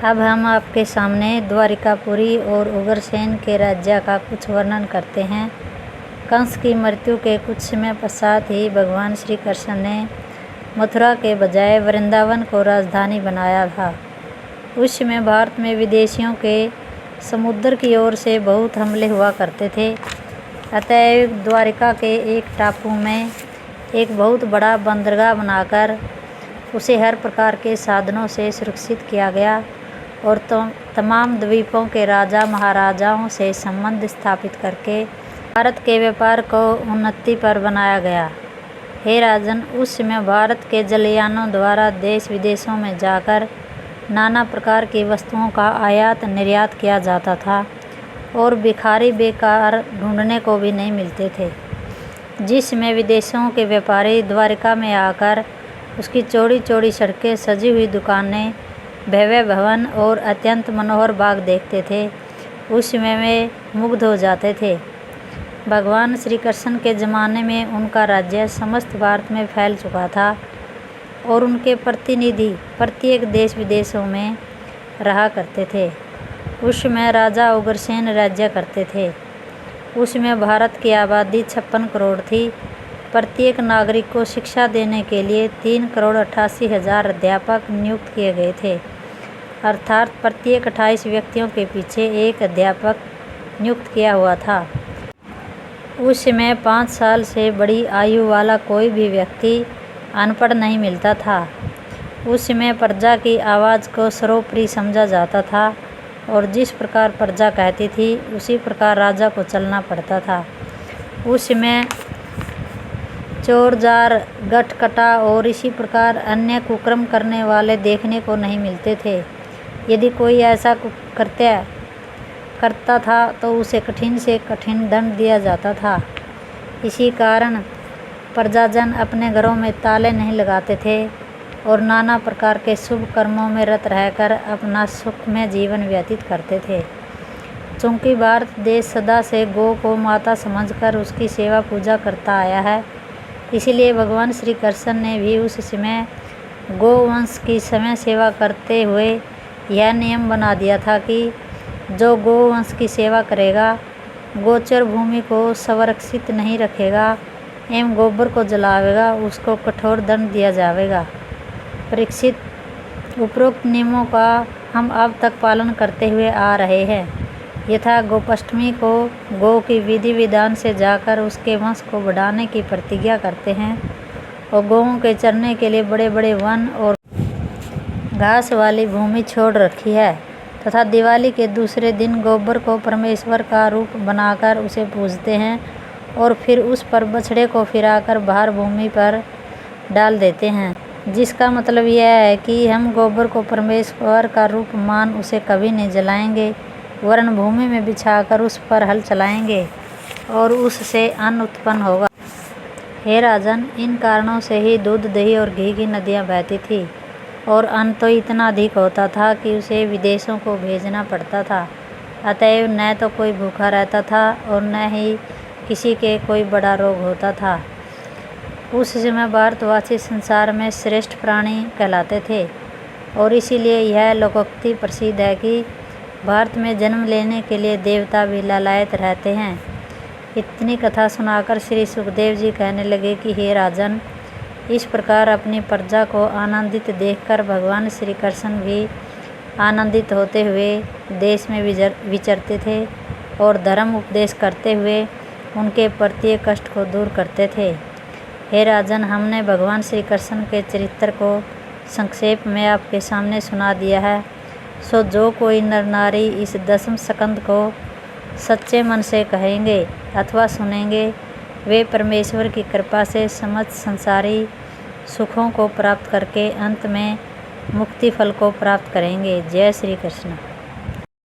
अब हम आपके सामने द्वारिकापुरी और उग्रसेन के राज्य का कुछ वर्णन करते हैं। कंस की मृत्यु के कुछ समय पश्चात ही भगवान श्री कृष्ण ने मथुरा के बजाय वृंदावन को राजधानी बनाया था। उस समय भारत में विदेशियों के समुद्र की ओर से बहुत हमले हुआ करते थे। अतएव द्वारिका के एक टापू में एक बहुत बड़ा बंदरगाह बनाकर उसे हर प्रकार के साधनों से सुरक्षित किया गया और तमाम द्वीपों के राजा महाराजाओं से संबंध स्थापित करके भारत के व्यापार को उन्नति पर बनाया गया। हे राजन, उस समय भारत के जलयानों द्वारा देश विदेशों में जाकर नाना प्रकार की वस्तुओं का आयात निर्यात किया जाता था और भिखारी बेकार ढूंढने को भी नहीं मिलते थे। जिसमें विदेशों के व्यापारी द्वारिका में आकर उसकी चौड़ी चौड़ी सड़कें, सजी हुई दुकानें, भव्य भवन और अत्यंत मनोहर बाग देखते थे, उस समय वे मुग्ध हो जाते थे। भगवान श्री कृष्ण के ज़माने में उनका राज्य समस्त भारत में फैल चुका था और उनके प्रतिनिधि प्रत्येक देश विदेशों में रहा करते थे। उस समय राजा उग्रसेन राज्य करते थे। उसमें भारत की आबादी 56 करोड़ थी। प्रत्येक नागरिक को शिक्षा देने के लिए 3,88,000 अध्यापक नियुक्त किए गए थे, अर्थात प्रत्येक 28 व्यक्तियों के पीछे एक अध्यापक नियुक्त किया हुआ था। उस समय 5 साल से बड़ी आयु वाला कोई भी व्यक्ति अनपढ़ नहीं मिलता था। उस समय प्रजा की आवाज़ को सर्वोपरि समझा जाता था और जिस प्रकार प्रजा कहती थी उसी प्रकार राजा को चलना पड़ता था। उस समय चोर जार, गटकटा और इसी प्रकार अन्य कुकर्म करने वाले देखने को नहीं मिलते थे। यदि कोई ऐसा कृत्य करता था तो उसे कठिन से कठिन दंड दिया जाता था। इसी कारण प्रजाजन अपने घरों में ताले नहीं लगाते थे और नाना प्रकार के शुभ कर्मों में रत रहकर अपना सुखमय जीवन व्यतीत करते थे। चूँकि भारत देश सदा से गौ को माता समझकर उसकी सेवा पूजा करता आया है, इसलिए भगवान श्री कृष्ण ने भी उस समय गोवंश की समय सेवा करते हुए यह नियम बना दिया था कि जो गोवंश की सेवा करेगा, गोचर भूमि को संरक्षित नहीं रखेगा एवं गोबर को जलावेगा, उसको कठोर दंड दिया जाएगा। परीक्षित, उपरोक्त नियमों का हम अब तक पालन करते हुए आ रहे हैं। यथा गोपाष्टमी को गौ की विधि विधान से जाकर उसके वंश को बढ़ाने की प्रतिज्ञा करते हैं और गौओं के चरने के लिए बड़े बड़े वन और घास वाली भूमि छोड़ रखी है तथा दिवाली के दूसरे दिन गोबर को परमेश्वर का रूप बनाकर उसे पूजते हैं और फिर उस पर बछड़े को फिराकर बाहर भूमि पर डाल देते हैं, जिसका मतलब यह है कि हम गोबर को परमेश्वर का रूप मान उसे कभी नहीं जलाएंगे, वरन भूमि में बिछाकर उस पर हल चलाएंगे और उससे अन्न उत्पन्न होगा। हे राजन, इन कारणों से ही दूध, दही और घी की नदियाँ बहती थी और अन्न तो इतना अधिक होता था कि उसे विदेशों को भेजना पड़ता था। अतएव न तो कोई भूखा रहता था और न ही किसी के कोई बड़ा रोग होता था। उस समय भारतवासी संसार में श्रेष्ठ प्राणी कहलाते थे और इसीलिए यह लोकोक्ति प्रसिद्ध है कि भारत में जन्म लेने के लिए देवता भी लालायत रहते हैं। इतनी कथा सुनाकर श्री सुखदेव जी कहने लगे कि हे राजन, इस प्रकार अपनी प्रजा को आनंदित देखकर भगवान श्री कृष्ण भी आनंदित होते हुए देश में विचरते थे और धर्म उपदेश करते हुए उनके प्रत्येक कष्ट को दूर करते थे। हे राजन, हमने भगवान श्री कृष्ण के चरित्र को संक्षेप में आपके सामने सुना दिया है। सो जो कोई नर नारी इस 10वें स्कंद को सच्चे मन से कहेंगे अथवा सुनेंगे, वे परमेश्वर की कृपा से समस्त संसारी सुखों को प्राप्त करके अंत में मुक्ति फल को प्राप्त करेंगे। जय श्री कृष्ण।